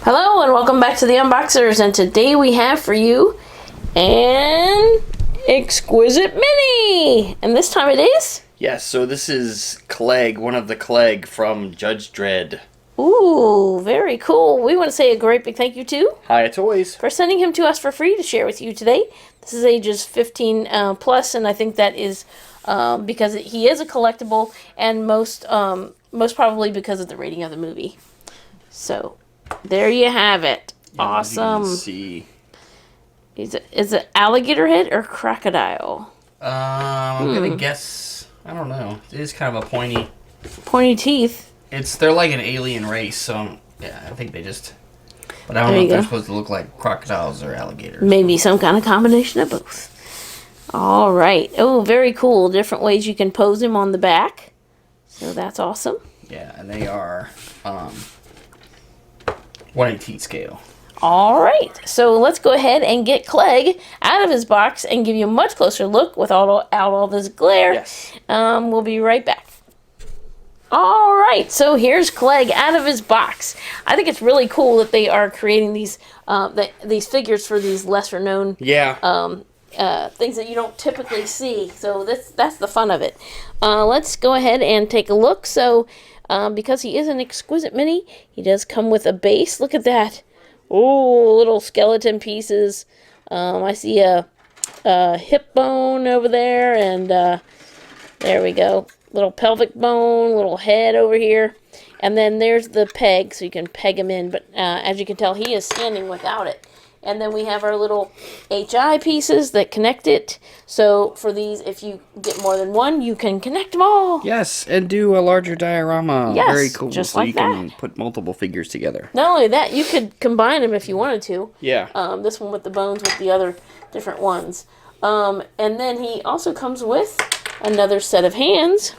Hello and welcome back to the Unboxers, and today we have for you an Exquisite Mini! And this time it is? Yes, so this is Klegg, one of the Klegg from Judge Dredd. Ooh, very cool. We want to say a great big thank you to Hiya Toys for sending him to us for free to share with you today. This is ages 15 plus, and I think that is because he is a collectible, and most probably because of the rating of the movie. So, there you have it. Yeah, awesome. You can see. Is it alligator head or crocodile? I'm gonna guess. I don't know. It is kind of a pointy teeth. They're like an alien race, so yeah, I think they just. But I don't know if they're supposed to look like crocodiles or alligators. Maybe some kind of combination of both. All right. Oh, very cool. Different ways you can pose him on the back. So that's awesome. Yeah, and they are 1/18 scale. All right, so let's go ahead and get Klegg out of his box and give you a much closer look without all this glare. Yes. We'll be right back. All right, so here's Klegg out of his box. I think it's really cool that they are creating these figures for these lesser known things that you don't typically see. So that's the fun of it. Let's go ahead and take a look. So because he is an Exquisite Mini, he does come with a base. Look at that. Oh, little skeleton pieces. I see a hip bone over there, and there we go. Little pelvic bone, little head over here. And then there's the peg, so you can peg him in. But as you can tell, he is standing without it. And then we have our little HI pieces that connect it. So for these, if you get more than one, you can connect them all. Yes, and do a larger diorama. Yes, very cool. just so like you can put multiple figures together. Not only that, you could combine them if you wanted to. Yeah. This one with the bones with the other different ones. And then he also comes with another set of hands.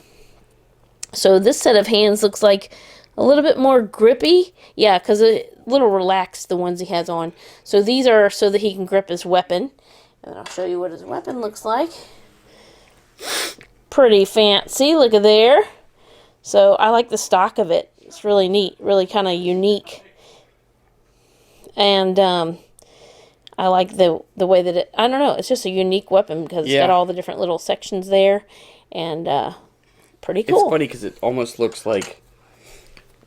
So this set of hands looks like a little bit more grippy. Yeah, because a little relaxed, the ones he has on. So these are so that he can grip his weapon. And I'll show you what his weapon looks like. Pretty fancy. Look at there. So I like the stock of it. It's really neat. Really kind of unique. And I like the way that it... I don't know. It's just a unique weapon because it's got all the different little sections there. And pretty cool. It's funny because it almost looks like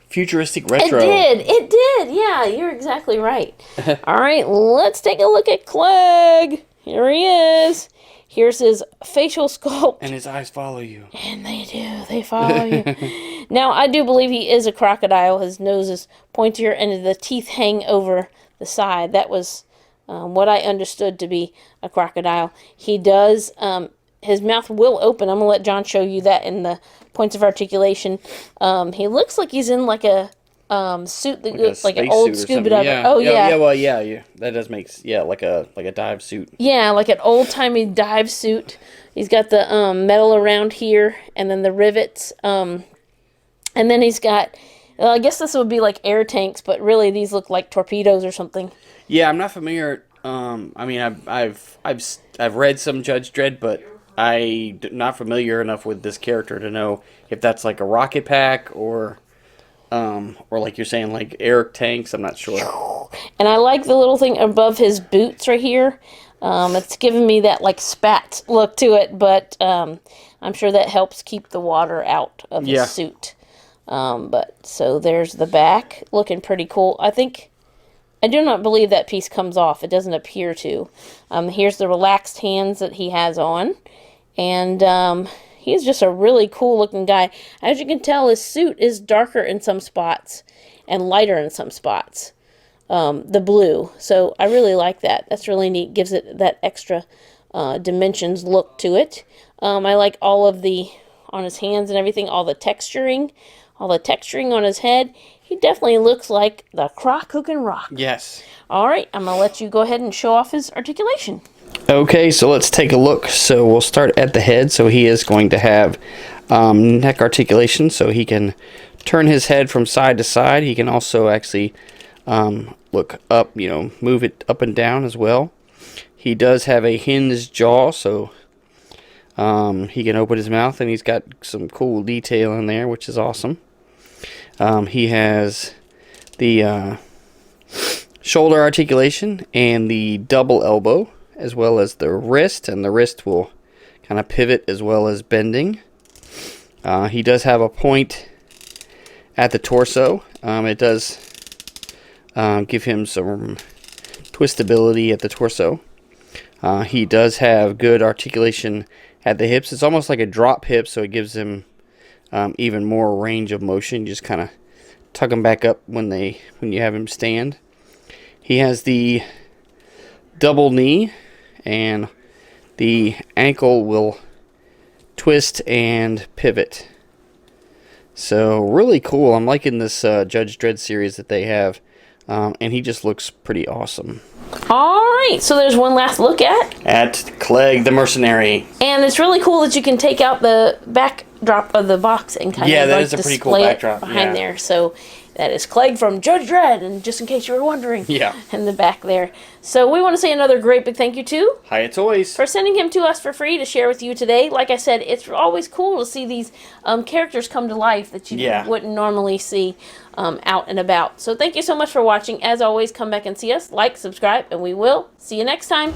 futuristic retro. It did. Yeah, you're exactly right. All right, let's take a look at Klegg. Here he is. Here's his facial sculpt. And his eyes follow you. And they do. They follow you. Now, I do believe he is a crocodile. His nose is pointier and the teeth hang over the side. That was what I understood to be a crocodile. He does... his mouth will open. I'm going to let John show you that in the points of articulation. He looks like he's in like a suit that looks like an old scuba diver. Yeah. Oh, yeah. Yeah. That does make like a dive suit. Yeah, like an old-timey dive suit. He's got the metal around here and then the rivets. And then he's got, I guess this would be like air tanks, but really these look like torpedoes or something. Yeah, I'm not familiar. I mean, I've read some Judge Dredd, but I'm not familiar enough with this character to know if that's like a rocket pack or like you're saying, like air tanks. I'm not sure. And I like the little thing above his boots right here. It's giving me that like spat look to it, but I'm sure that helps keep the water out of his suit. But so there's the back, looking pretty cool. I do not believe that piece comes off. It doesn't appear to. Here's the relaxed hands that he has on. And he's just a really cool looking guy. As you can tell, his suit is darker in some spots and lighter in some spots. The blue. So I really like that. That's really neat. Gives it that extra dimensions look to it. I like all of on his hands and everything, all the texturing on his head. He definitely looks like the Croc who can rock. Yes. All right, I'm going to let you go ahead and show off his articulation. Okay, so let's take a look. So we'll start at the head. So he is going to have neck articulation, so he can turn his head from side to side. He can also actually look up, move it up and down as well. He does have a hinged jaw, so he can open his mouth, and he's got some cool detail in there, which is awesome. He has the shoulder articulation and the double elbow, as well as the wrist, and the wrist will kind of pivot as well as bending. He does have a point at the torso. It does give him some twistability at the torso. He does have good articulation at the hips. It's almost like a drop hip, so it gives him even more range of motion. You just kind of tuck him back up when you have him stand. He has the double knee, and the ankle will twist and pivot. So really cool. I'm liking this Judge Dredd series that they have, and he just looks pretty awesome. Alright, so there's one last look at Klegg the Mercenary. And it's really cool that you can take out the backdrop of the box and kind of that is a pretty cool backdrop behind there. So that is Klegg from Judge Dredd, and just in case you were wondering, in the back there. So we want to say another great big thank you to Hiya Toys for sending him to us for free to share with you today. Like I said, it's always cool to see these characters come to life that you wouldn't normally see out and about. So thank you so much for watching. As always, come back and see us, like, subscribe, and we will see you next time.